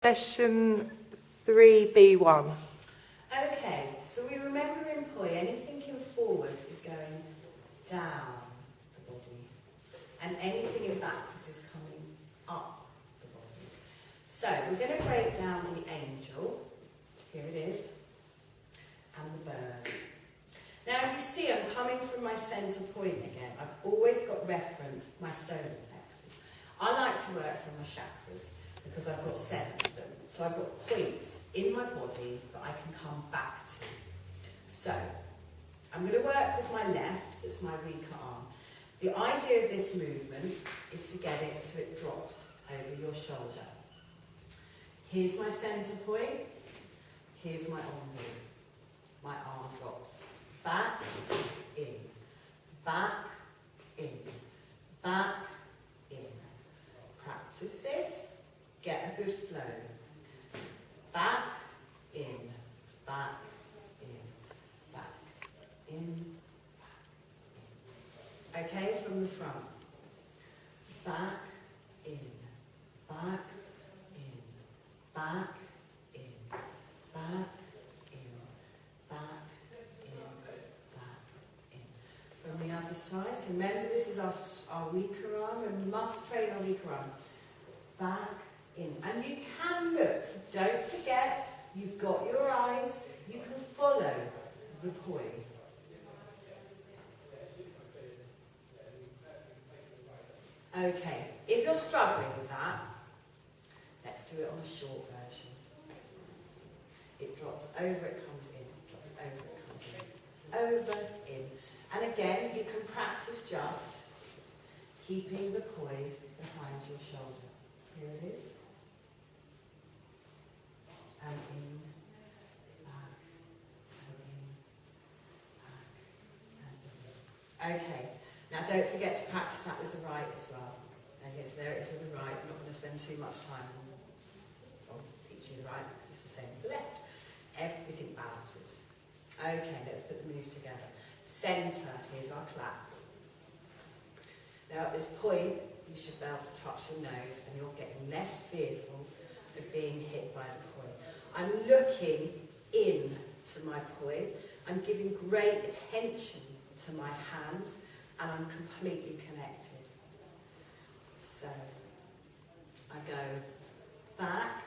Session 3B1. Okay, so we remember in poi, anything in forwards is going down the body, and anything in backwards is coming up the body. So we're going to break down the angel, here it is, and the bird. Now if you see, I'm coming from my centre point again. I've always got reference my solar plexus. I like to work from my chakras, because I've got 7 of them. So I've got points in my body that I can come back to. So, I'm going to work with my left, that's my weaker arm. The idea of this movement is to get it so it drops over your shoulder. Here's my centre point, here's my arm. My arm drops back, in, back, in, back, in. Practice this. Get a good flow. Back, in, back, in, back, in, back, in. Okay, from the front. Back, in, back, in, back, in, back, in, back, in, back, in. From the other side. So remember, this is our weaker arm, and we must train our weaker arm. Back, in. And you can look, so don't forget, you've got your eyes, you can follow the poi. Okay, if you're struggling with that, let's do it on a short version. It drops over, it comes in, drops over, it comes in, over, in. And again, you can practice just keeping the poi behind your shoulder. Here it is. And in, back, and in, back, and in. Okay, now don't forget to practice that with the right as well. And yes, there it is with the right. I'm not going to spend too much time on teaching the right because it's the same as the left. Everything balances. Okay, let's put the move together. Centre, here's our clap. Now at this point, you should be able to touch your nose and you're getting less fearful of being hit by the poi. I'm looking in to my poi. I'm giving great attention to my hands and I'm completely connected. So I go back,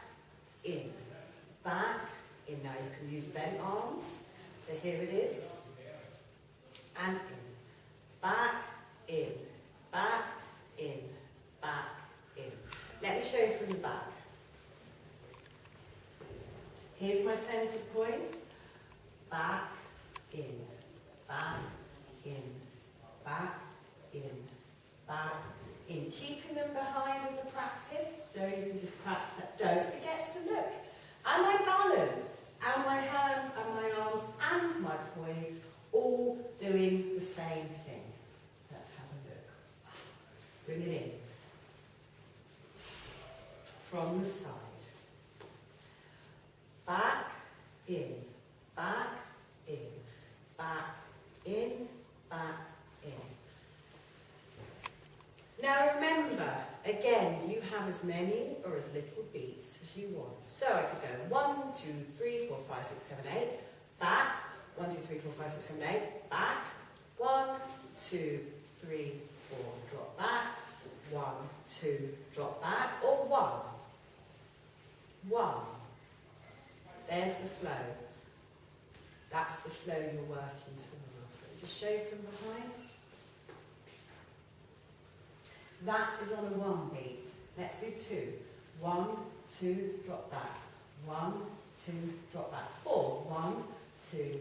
in, back, in. Now you can use bent arms. So here it is. And in, back, in, back, in, back, in. Let me show you from the back. Here's my centre point. Back, in, back, in, back, in, back, in. Keeping them behind as a practice. So you can just practice that. Don't forget to look. Am I balanced? Are my hands and my arms and my poi all doing the same thing? Let's have a look. Bring it in. From the side. Back, in, back, in, back, in, back, in. Now remember, again, you have as many or as little beats as you want. So I could go 1, 2, 3, 4, 5, 6, 7, 8. Back. 1, 2, 3, 4, 5, 6, 7, 8. Back. 1, 2, 3, 4. Drop back. 1, 2. Drop back. Or 1. 1. There's the flow. That's the flow you're working towards. Let me just show you from behind. That is on a 1 beat. Let's do 2. 1, 2, drop back. 1, 2, drop back. 4. 1, 2,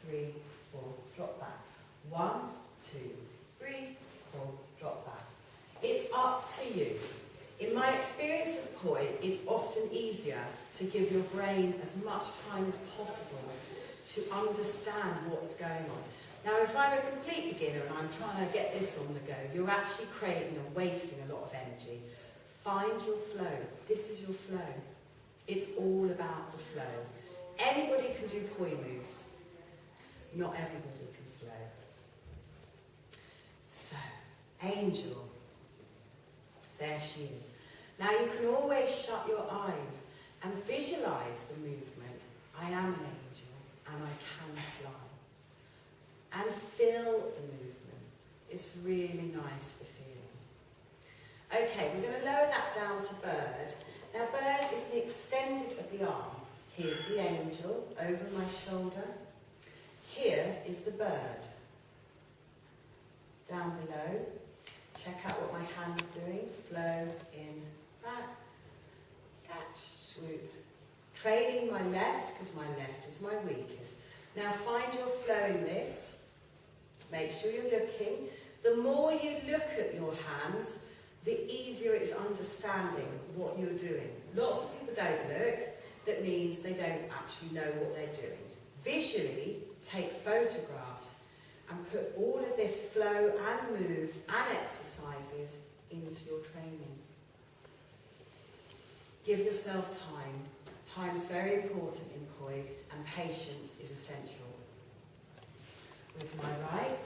3, 4, drop back. 1, 2, 3, 4, drop back. It's up to you. In my experience of poi, it's often easier to give your brain as much time as possible to understand what is going on. Now, if I'm a complete beginner and I'm trying to get this on the go, you're actually creating and wasting a lot of energy. Find your flow. This is your flow. It's all about the flow. Anybody can do poi moves. Not everybody can flow. So, angel. There she is. Now you can always shut your eyes and visualize the movement. I am an angel and I can fly. And feel the movement. It's really nice, the feeling. Okay, we're going to lower that down to bird. Now bird is the extended of the arm. Here's the angel over my shoulder. Here is the bird. Down below, check out what my hand's doing. Flow, in, back, catch, swoop. Training my left, because my left is my weakest. Now find your flow in this. Make sure you're looking. The more you look at your hands, the easier it's understanding what you're doing. Lots of people don't look. That means they don't actually know what they're doing. Visually, take photographs and put all of this flow and moves and exercises into your training. Give yourself time. Time is very important in poi, and patience is essential. With my right.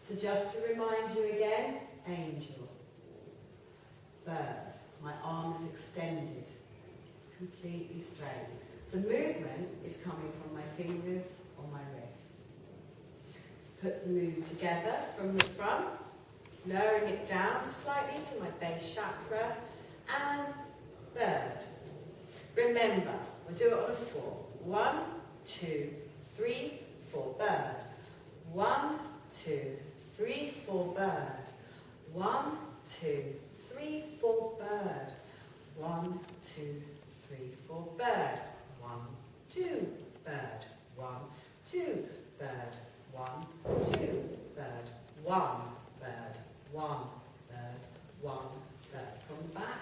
So just to remind you again, angel, bird, my arm is extended, it's completely straight. The movement is coming from my fingers on my wrist. Let's put the move together from the front, lowering it down slightly to my base chakra, and bird. Remember, we'll do it on a 4. 1, 2, 3, 4, bird. 1, 2, 3, 4, bird. 1, 2, 3, 4, bird. 1, 2, 3, 4, bird. 1, 2, bird. 1, 2, bird. 1, 2, bird. 1, bird. 1, bird. 1, bird. From the back.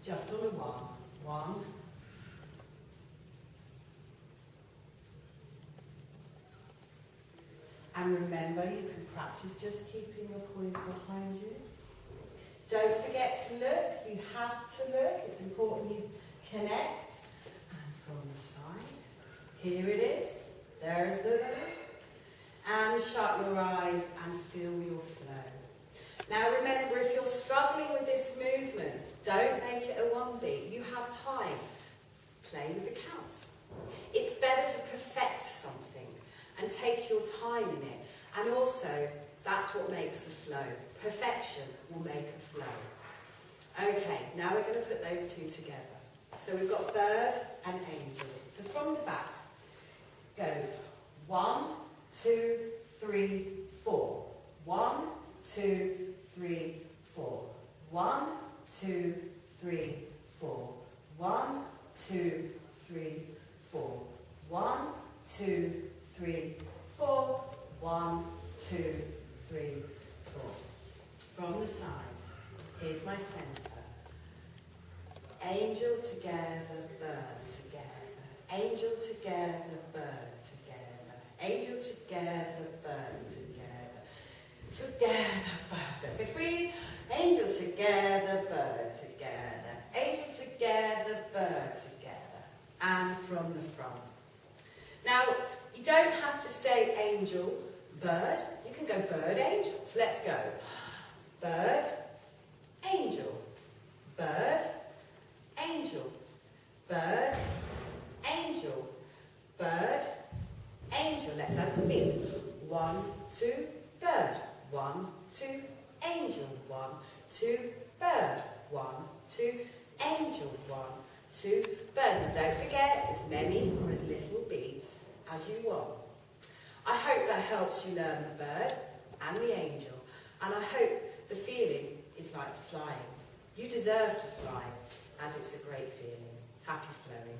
Just on a 1. 1. And remember, you can practice just keeping your poise behind you. Don't forget to look. You have to look. It's important you connect. And from the side, here it is. There's the look. And shut your eyes and feel your flow. Now remember, if you're struggling with this movement, don't make it a 1 beat. You have time. Play with the counts. It's better to perfect something and take your time in it. And also, that's what makes a flow. Perfection will make a flow. Okay, now we're going to put those two together. So we've got bird and angel. So from the back goes 1, 2, 3, 4. 1, 2, 3, 4. 1, 2, 3, 4. 1, 2, 3, 4. 1, 2, 3, 4. 1, 2, 3, 4. From the side, here's my centre. Angel together, bird together. Angel together, bird together. Angel together, bird together. Together, bird. Between angel together, bird together. Angel together, bird together. And from the front. Now, you don't have to stay angel, bird. You can go bird, angel. So let's go. Bird, angel. Bird, angel. Bird, angel. Bird, angel. Let's add some beats. 1, 2, bird. 1, 2, angel. 1, 2, bird. 1, 2, angel. 1, 2, bird. Now don't forget, as many or as little beats as you want. I hope that helps you learn the bird and the angel, and I hope the feeling is like flying. You deserve to fly, as it's a great feeling. Happy flowing.